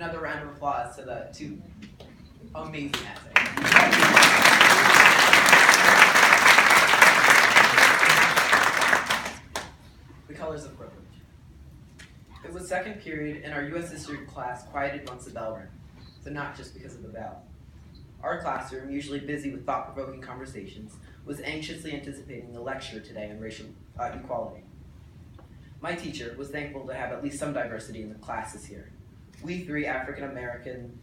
another round of applause to the two amazing essays. The colors of privilege. It was second period, and our U.S. history class quieted once the bell rang, so not just because of the bell. Our classroom, usually busy with thought-provoking conversations, was anxiously anticipating the lecture today on racial equality. My teacher was thankful to have at least some diversity in the classes here. We three African American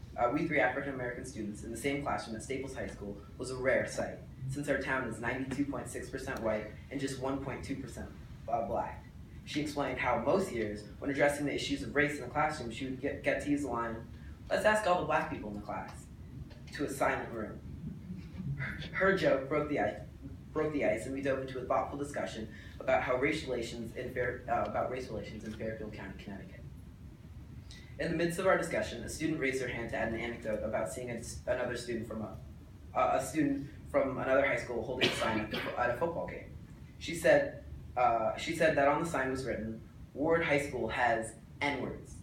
students in the same classroom at Staples High School was a rare sight, since our town is 92.6% white and just 1.2% black. She explained how most years, when addressing the issues of race in the classroom, she would get to use the line, "Let's ask all the black people in the class," to a silent room. Her joke broke the ice, and we dove into a thoughtful discussion about race relations in Fairfield County, Connecticut. In the midst of our discussion, a student raised her hand to add an anecdote about seeing another student from another high school holding a sign at a football game. She said that on the sign was written, "Ward High School has N-words."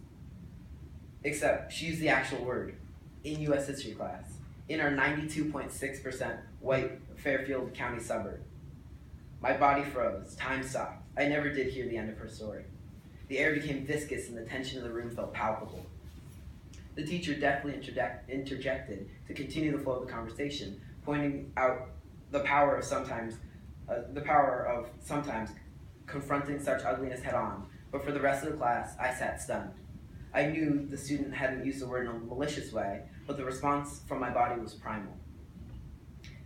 Except she used the actual word in U.S. history class, in our 92.6% white Fairfield County suburb. My body froze, time stopped. I never did hear the end of her story. The air became viscous and the tension in the room felt palpable. The teacher deftly interjected to continue the flow of the conversation, pointing out the power of sometimes confronting such ugliness head on, but for the rest of the class, I sat stunned. I knew the student hadn't used the word in a malicious way, but the response from my body was primal.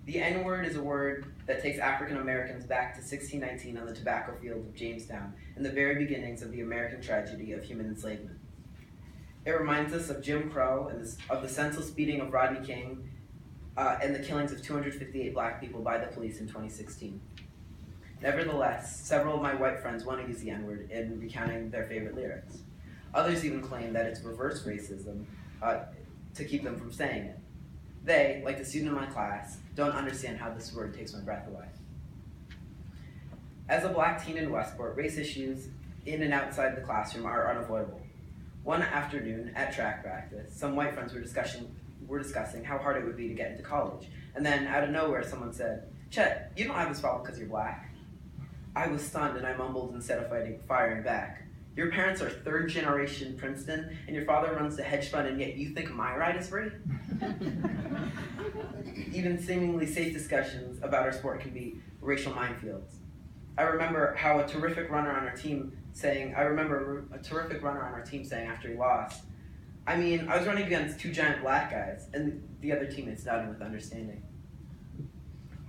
The N-word is a word that takes African Americans back to 1619 on the tobacco field of Jamestown and the very beginnings of the American tragedy of human enslavement. It reminds us of Jim Crow and of the senseless beating of Rodney King and the killings of 258 black people by the police in 2016. Nevertheless, several of my white friends want to use the N-word in recounting their favorite lyrics. Others even claim that it's reverse racism to keep them from saying it. They, like the student in my class, don't understand how this word takes my breath away. As a black teen in Westport, race issues in and outside the classroom are unavoidable. One afternoon at track practice, some white friends were discussing how hard it would be to get into college, and then out of nowhere someone said, "Chet, you don't have this problem because you're black." I was stunned and I mumbled instead of firing back. "Your parents are third generation Princeton and your father runs the hedge fund and yet you think my ride is free?" Even seemingly safe discussions about our sport can be racial minefields. I remember a terrific runner on our team saying after he lost, "I mean, I was running against two giant black guys," and the other teammates nodded with understanding.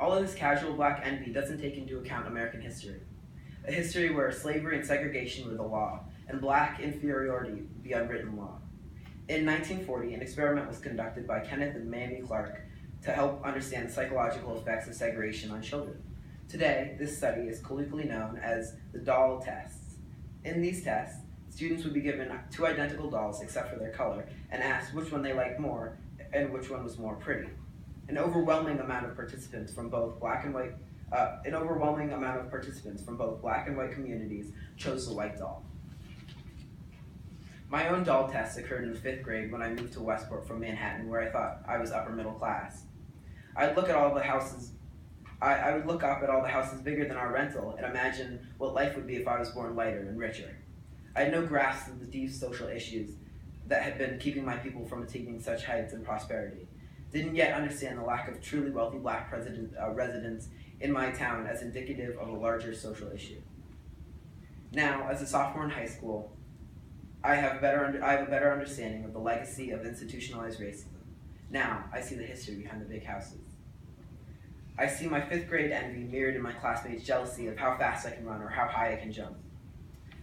All of this casual black envy doesn't take into account American history. A history where slavery and segregation were the law, and black inferiority the unwritten law. In 1940, an experiment was conducted by Kenneth and Mamie Clark to help understand the psychological effects of segregation on children. Today, this study is colloquially known as the doll tests. In these tests, students would be given two identical dolls except for their color and asked which one they liked more and which one was more pretty. An overwhelming amount of participants from both black and white communities chose the white doll. My own doll test occurred in the 5th grade when I moved to Westport from Manhattan, where I thought I was upper middle class. I would look up at all the houses bigger than our rental and imagine what life would be if I was born lighter and richer. I had no grasp of the deep social issues that had been keeping my people from attaining such heights and prosperity. Didn't yet understand the lack of truly wealthy black residents in my town as indicative of a larger social issue. Now, as a sophomore in high school, I have a better understanding of the legacy of institutionalized racism. Now, I see the history behind the big houses. I see my 5th grade envy mirrored in my classmates' jealousy of how fast I can run or how high I can jump.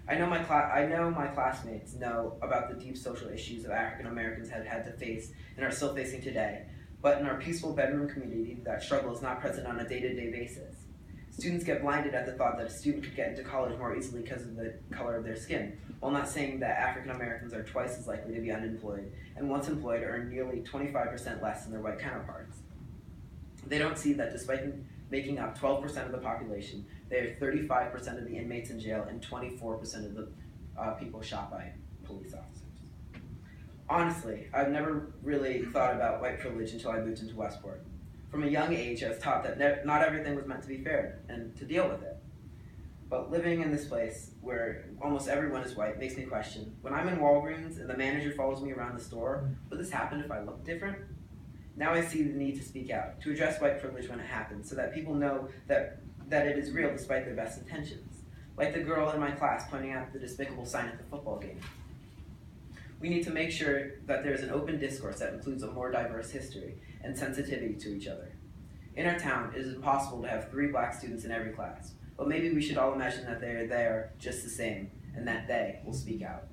I know my classmates know about the deep social issues that African Americans have had to face and are still facing today, but in our peaceful bedroom community, that struggle is not present on a day-to-day basis. Students get blinded at the thought that a student could get into college more easily because of the color of their skin, while not saying that African Americans are twice as likely to be unemployed, and once employed earn nearly 25% less than their white counterparts. They don't see that despite making up 12% of the population, they are 35% of the inmates in jail and 24% of the people shot by police officers. Honestly, I've never really thought about white privilege until I moved into Westport. From a young age, I was taught that not everything was meant to be fair and to deal with it. But living in this place where almost everyone is white makes me question, when I'm in Walgreens and the manager follows me around the store, would this happen if I looked different? Now I see the need to speak out, to address white privilege when it happens, so that people know that it is real despite their best intentions. Like the girl in my class pointing out the despicable sign at the football game. We need to make sure that there is an open discourse that includes a more diverse history and sensitivity to each other. In our town, it is impossible to have 3 black students in every class, but maybe we should all imagine that they are there just the same, and that they will speak out.